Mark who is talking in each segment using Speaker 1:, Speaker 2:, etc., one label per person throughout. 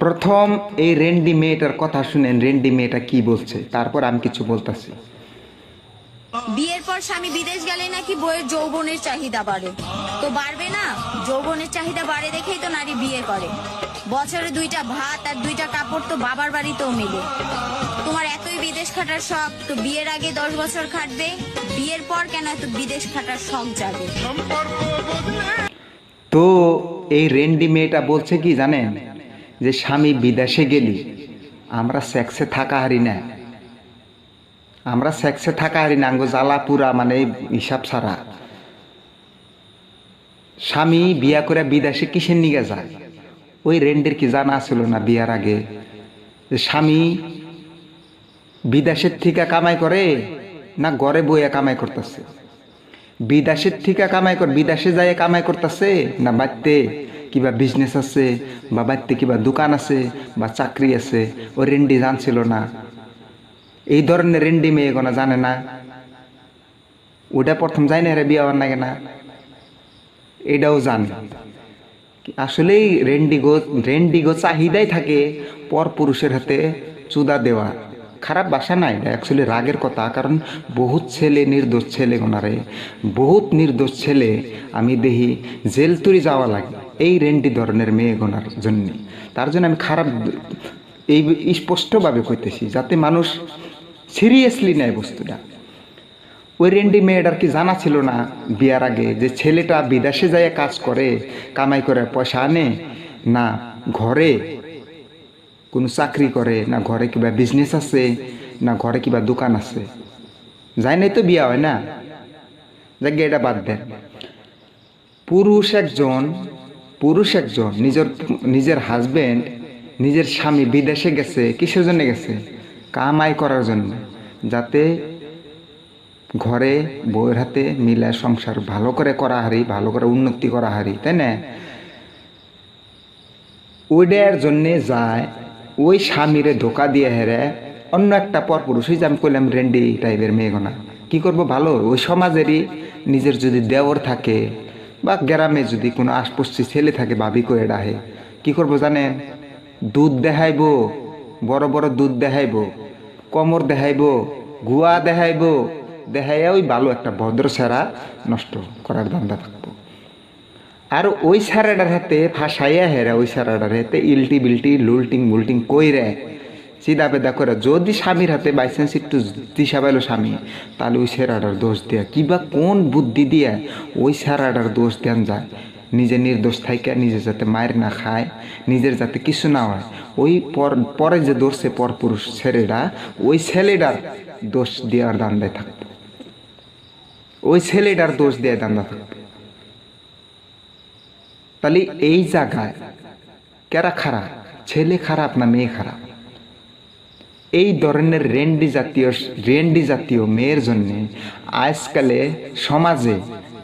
Speaker 1: প্রথম এই রেন্ডি মেয়েটার কথা শুনেন, রেন্ডি মেয়েটা কি বলছে, তারপর আমি কিছু বলতেছি।
Speaker 2: বিয়ের পর স্বামী বিদেশ গেলে নাকি বইয়ের যৌবনের চাহিদা বাড়ে, তো বাড়বে না? যৌবনের চাহিদা বাড়ে দেখেই তো নারী বিয়ে করে। বছরে 2টা ভাত আর 2টা কাপড় তো বাবার বাড়িতেও মিলে। তোমার এতই বিদেশ খাটার শখ, তো বিয়ের আগে 10 বছর খাটবে, বিয়ের পর কেন এত বিদেশ খাটার শখ জাগে?
Speaker 1: তো এই রেন্ডি মেয়েটা বলছে কি জানেন, যে স্বামী বিদেশে গেলি আমরা সেক্সে থাকা হারি না, আমরা সেক্সে থাকা হারি না, আঙ্গো জ্বালা পুরা মানে হিসাব ছাড়া। স্বামী বিয়া করে বিদেশে কিসের নিগে যায়? ওই রেন্ডির কি জানা ছিল না বিয়ার আগে যে স্বামী বিদেশের থেকে কামাই করে না ঘরে বইয়া কামাই করতেছে? বিদেশের থেকে কামাই করে বিদেশে যায় কামাই করতেছে না বাড়িতে কিবা বিজনেস আছে বা বাড়িতে কিবা দোকান আছে বা চাকরি আছে? ওই রেন্ডি জানছিল না? এই ধরনের রেন্ডি মেয়ে কোনো জানে না? ওটা প্রথম যাই না রে বিয়ে হওয়ার নাগে না, এটাও জানে। আসলেই রেন্ডিগো চাহিদাই থাকে পর পুরুষের হাতে চুদা দেওয়া। খারাপ বাসা না, এটা অ্যাকচুয়ালি রাগের কথা। কারণ বহুত ছেলে, নির্দোষ ছেলে গোনারে, বহুত নির্দোষ ছেলে আমি দেখি জেল তুরি যাওয়া লাগে এই রেন্ডি ধরনের মেয়ে গোনার জন্যে। তার জন্য আমি খারাপ এই স্পষ্টভাবে কইতেছি, যাতে মানুষ সিরিয়াসলি নেয় বস্তুটা। ওই রেন্ডি মেয়েটার কি জানা ছিল না বিয়ার আগে যে ছেলেটা বিদেশে যায় কাজ করে, কামাই করে পয়সা আনে, না ঘরে কোনো চাকরি করে, না ঘরে কিবা বিজনেস আছে, না ঘরে কিবা দোকান আছে? যাই নাই তো বিয়া হয় না। যাকে এটা বাদ দেন। পুরুষ একজন নিজের হাজবেন্ড, নিজের স্বামী বিদেশে গেছে কিসের জন্য গেছে? কামাই করার জন্য, যাতে ঘরে বউয়ের হাতে মিলে সংসার ভালো করে করা হারি, ভালো করে উন্নতি করা হারি, তাই না? ওইটার জন্যে যায়, ওই স্বামীরে ধোকা দিয়ে হেরে অন্য একটা পরপুরুষ, যে আমি কইলাম রেন্ডি টাইপের মেয়েগোনা কি করবো ভালো? ওই সমাজেরই নিজের যদি দেওর থাকে বা গ্রামে যদি কোনো আশপাশি ছেলে থাকে, ভাবি কয়ে ডাহে, কি করবো জানেন? দুধ দেখাইব, বড় বড় দুধ দেখাইব, কোমর দেখাইব, গুয়া দেখাইব, দেখাইয়া ওই ভালো একটা ভদ্র সেরা নষ্ট করার ধান্দা থাকবো। আর ওই সারাটার হাতে ফাঁসাইয়া হেরা, ওই সারাটার হাতে ইলটি বিলটি লুলটিং বুলটিং কইরে চিদা বেদা করে যদি স্বামীর হাতে বাইচান্স একটু দিশা পাইল স্বামী, তাহলে ওই সেরাটার দোষ দেয়া কিবা কোন বুদ্ধি দিয়া ওই সেরাটার দোষ দেন যায়। নিজে নির্দোষ থাইকা নিজে যাতে মায়ের না খায়, নিজের যাতে কিছু না হয়, ওই পরে যে দোষে পর পুরুষ ছেলেটা, ওই ছেলেটার দোষ দেওয়ার দান্দায় থাকবে, ওই ছেলেটার দোষ দেওয়ার দান্দা থাকবে। তাহলে এই জায়গায় কারা খারাপ? ছেলে খারাপ না মেয়ে খারাপ? এই ধরনের রেন্ডি জাতীয় মেয়ের জন্য আজকালে সমাজে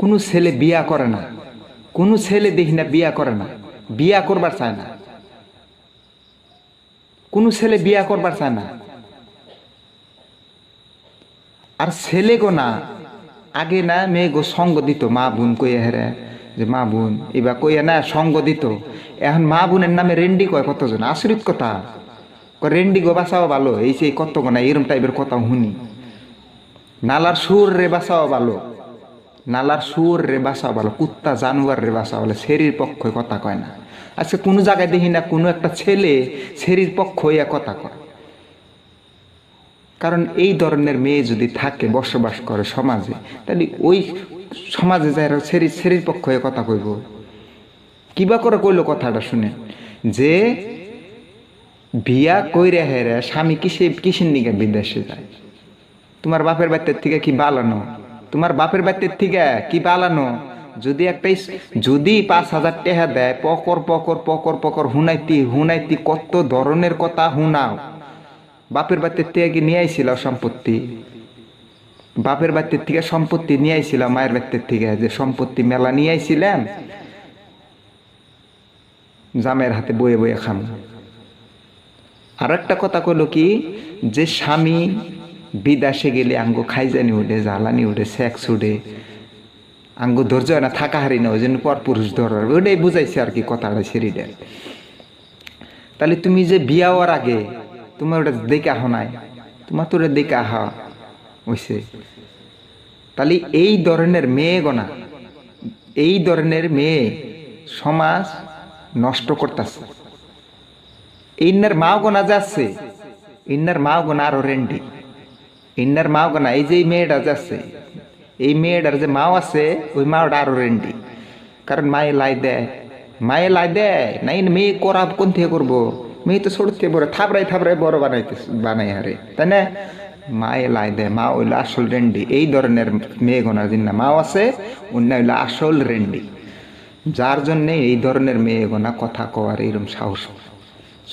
Speaker 1: কোনো ছেলে বিয়া করে না, কোনো ছেলে দেখি না বিয়া করে না, বিয়া করবার চায় না, কোনো ছেলে বিয়া করবার চায় না। আর ছেলে গো না, আগে না মেয়ে গো সঙ্গ দিত, মা বোন কইয়া হেরে যে মা বোন এবার কইয়া না সঙ্গ দিত। এখন মা বোনের নামে রেন্ডি কয় কতজন, আচরিত কথা। রেন্ডি গো বাঁচাও ভালো, এই সেই কত গোনা এরম টাইপের কথা শুনি। নালার সুর রে বাঁচাও ভালো, নালার সুর রে বাঁচাও ভালো, কুত্তা জানোয়ার রে বাঁচাও ভালো, শরীর পক্ষ কথা কয় না। আজকে কোনো জায়গায় দেখি না কোনো একটা ছেলে শরীর পক্ষ হইয়া কথা কয়। কারণ এই ধরনের মেয়ে যদি থাকে, বসবাস করে সমাজে, তাহলে ওই সমাজে যারা শরীর পক্ষ হয়ে কথা কইব। কিবা করে কইলো কথাটা শুনে, যে বিয়া কইরা হেরা স্বামী কিসের নিকে বিদেশে যায়? তোমার বাপের বাড়ির থেকে কি বালানো? তোমার বাপের বাড়ির থেকে কি বালানো? যদি 5,000 টাকা দেয়, পকর পকর পকর পকর হুনাইতি কত ধরনের কথা হুনাও। বাপের বাড়ির থেকে কি নিয়ে আইছিল সম্পত্তি? বাপের বাড়ির থেকে সম্পত্তি নিয়ে আইছিল, মায়ের বাড়ির থেকে যে সম্পত্তি মেলা নিয়ে আইছিলেন, জামের হাতে বয়ে বয়ে খাম। আর একটা কথা কইলো কি, যে স্বামী বিদেশে গেলে আঙ্গো খাইজানি উঠে, জ্বালানি উঠে, সেক্স উঠে, আঙ্গো ধৈর্য হয় না, থাকা হারি না, ওই জন্য পর পুরুষ ধরার, ওইটাই বুঝাইছে আর কি কথাটা সেরিডে। তাহলে তুমি যে বিয়া হওয়ার আগে তোমার ওটা দেখে আহ নাই, তোমার তো ওটা দেখে আহা হইছে। তাহলে এই ধরনের মেয়ে গোনা, এই ধরনের মেয়ে সমাজ নষ্ট করতেছে। ইন্নার মাও গোনা যাচ্ছে, ইন্নার মাও গোনা আরো রেন্ডি, ইন্নার মাও গোনা এই যে মেয়েটা যাচ্ছে, এই মেয়েটার যে মাও আছে ওই মাওটা আরো রেন্ডি। কারণ মায়ে লাই দেয়, মায়ে লাই দেয় নাই, মেয়ে করা কোন থেকে করবো, মেয়ে তো ছোট থেকে বড় থাবড়াই থাবড়াই বড় বানাই হারে, তাই না? মায়ে লাই দেয়, মা হইলো আসল রেন্ডি। এই ধরনের মেয়ে গোনার দিন না মাও আছে, অন্য হইলো আসল রেন্ডি। যার জন্যে এই ধরনের মেয়ে গোনা কথা কওয়ার এরকম সাহস।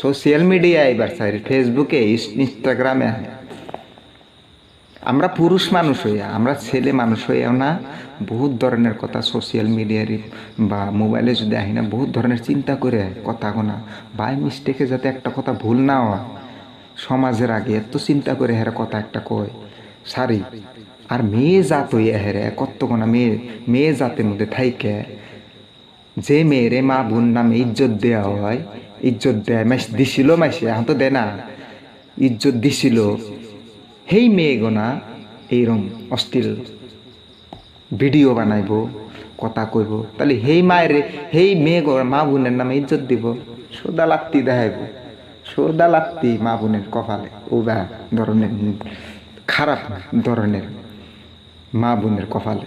Speaker 1: সোশ্যাল মিডিয়ায় এবার চাই, ফেসবুকে ইনস্টাগ্রামে আমরা পুরুষ মানুষ হইয়া, আমরা ছেলে মানুষ হইয়াও না বহুত ধরনের কথা সোশ্যাল মিডিয়ার বা মোবাইলে যদি আহি না বহুত ধরনের চিন্তা করে কথা গোনা, বাই মিস্টেকে যাতে একটা কথা ভুল না হয় সমাজের আগে এত চিন্তা করে হেরা কথা একটা কয় সারি। আর মেয়ে জাত হইয়া হেরে কত গোনা মেয়ে জাতের মধ্যে থাইকে যে মেয়েরে মা বোন নামে ইজ্জত দেওয়া হয়, ইজ্জত দেয় মাইস দিছিল, মাইসে এখন তো দেয় না, ইজ্জত দিছিল, সেই মেয়ে গোনা এইরকম অশ্লীল ভিডিও বানাইব, কথা কইব, তাহলে সেই মায়ের সেই মেয়ে মা বোনের নামে ইজ্জত দিব, সোদা লাত্তি দেখাইব, সোদা লাত্তি মা বোনের কপালে। ও বা ধরনের খারাপ ধরনের মা বোনের কপালে।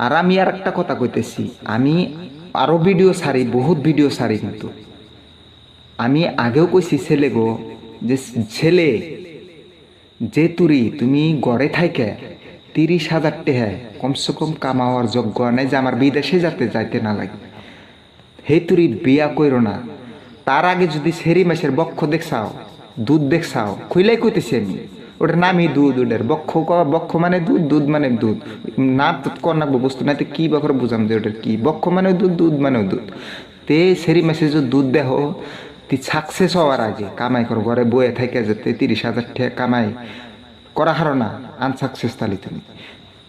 Speaker 1: আর আমি আর একটা কথা কইতেছি, আমি আরো ভিডিও ছাড়ি, বহুত ভিডিও ছাড়ি, কিন্তু আমি আগেও কইছি ছেলে গো, যে ছেলে যে তুমি গড়ে থাইকে 30,000 টাকা কমসে কম কামাওয়ার যোগ্য নাই যে আমার বিদেশে যাইতে না লাগে, হে তুরি বিয়া কইরো না। তার আগে যদি সেরি মাসের বক্ষ দেখছাও, দুধ দেখছাও, খুইলাই কইতেছি আমি, ওটার নামই দুধ, ওটার বক্ষ মানে দুধ, দুধ মানে দুধ, না কর্ণাকবো বস্তু না কি বকর বুঝাম যে ওটার কি, বক্ষ মানে দুধ, দুধ মানে দুধ। তে সেরি মাসে যদি দুধ দেহ তুই সাকসেস হওয়ার আগে কামাই করো, ঘরে বয়ে থেকে যেতে 30,000 টাকা কামাই করা হারো না, আনসাকসেস তালি তুমি।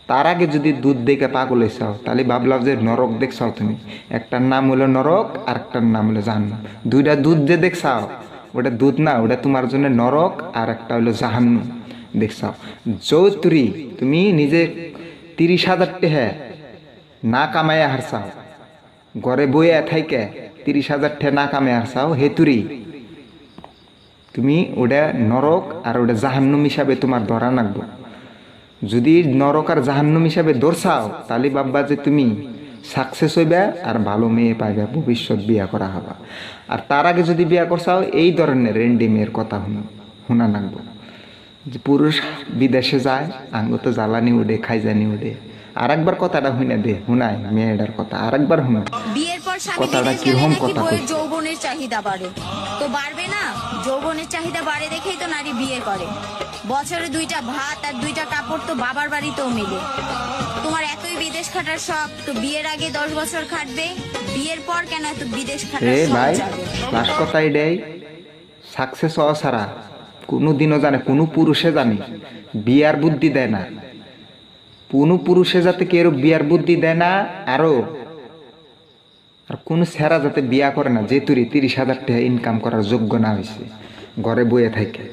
Speaker 1: তার আগে যদি দুধ দেখে পাগল হয়েছাও, তাহলে ভাবলাম যে নরক দেখছাও তুমি, একটার নাম হলো নরক আর একটার নাম হলো জাহান্নাম। দুইটা দুধ যে দেখছাও ওটা দুধ না, ওটা তোমার জন্য নরক, আর একটা হলো জাহান্নাম দেখছাও। যৌতুরি তুমি নিজে 30,000 টাকা না কামাইয়া হারছাও, ঘরে বইয়া থাইকে 30,000 টাকা না কামাইয়া হারছাও, হেতুরি তুমি ওটা নরক আর ওটা জাহান্নাম হিসাবে তোমার ধরা নাকবো। যদি নরক আর জাহান্নাম হিসাবে দর্শাও, তাহলে ভাববা যে তুমি সাকসেস হইবা আর ভালো মেয়ে পাইবা, ভবিষ্যৎ বিয়া করা হবা। আর তার আগে যদি বিয়া করছাও, এই ধরনের রেন্ডি মেয়ের কথা শোনা নাকবো, যে পুরুষ বিদেশে যায় আঙ্গ তো জ্বালানি উঠে, খাইজানি উঠে। আর একবার কথাটা শুনে দে, শুনাই মেয়েটার কথা আর একবার শুনো,
Speaker 2: বিয়ের পর স্বামী
Speaker 1: কথাটা
Speaker 2: বিদেশ গেলে
Speaker 1: কিরকম
Speaker 2: নাকি
Speaker 1: কথা
Speaker 2: বইয়ের
Speaker 1: কইছে।
Speaker 2: যৌবনের চাহিদা বাড়ে, তো বাড়বে না? যৌবনের চাহিদা বাড়ে দেখেই তো নারী বিয়ে করে। বছরে 2টা ভাত আর 2টা কাপড় তো বাবার বাড়িতেও মেলে। তোমার এতই বিদেশ খাটার শখ, তো বিয়ের আগে 10 বছর খাটবে, বিয়ের পর কেন এত বিদেশ খাটার
Speaker 1: এ
Speaker 2: শখ
Speaker 1: ভাই,
Speaker 2: যাবে?
Speaker 1: লাস্ট কথা এটাই, সাকসেস হওয়া ছাড়া কোনোদিনও জানে কোনো পুরুষে জানে বিয়ার বুদ্ধি দেয় না, কোনো পুরুষে যাতে কেউ বিয়ার বুদ্ধি দেয় না, আর কোনো ছেঁড়া যাতে বিয়া করে না যে 30,000 টাকা ইনকাম করার যোগ্য না হয়েছে ঘরে বয়ে থাকে,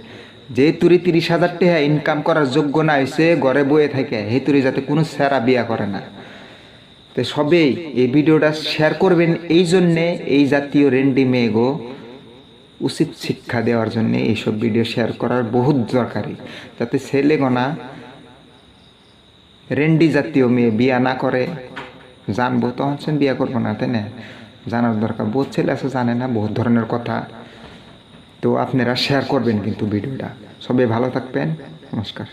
Speaker 1: যে 30,000 টাকা ইনকাম করার যোগ্য না হয়েছে ঘরে বয়ে থাকে, হে যাতে কোনো ছেঁড়া বিয়া করে না। তো সবেই এই ভিডিওটা শেয়ার করবেন, এই জন্যে এই জাতীয় রেন্ডি মেয়েগো উচিত শিক্ষা দেওয়ার জন্য এইসব ভিডিও শেয়ার করার বহুত দরকারি, যাতে ছেলে গোনা রেন্ডি জাতীয় মেয়ে বিয়া না করে। জানবো তখন সে বিয়া করবো না, তাই না? জানার দরকার, বহুত ছেলে আছে জানে না বহুত ধরনের কথা। তো আপনারা শেয়ার করবেন কিন্তু ভিডিওটা। সবাই ভালো থাকবেন, নমস্কার।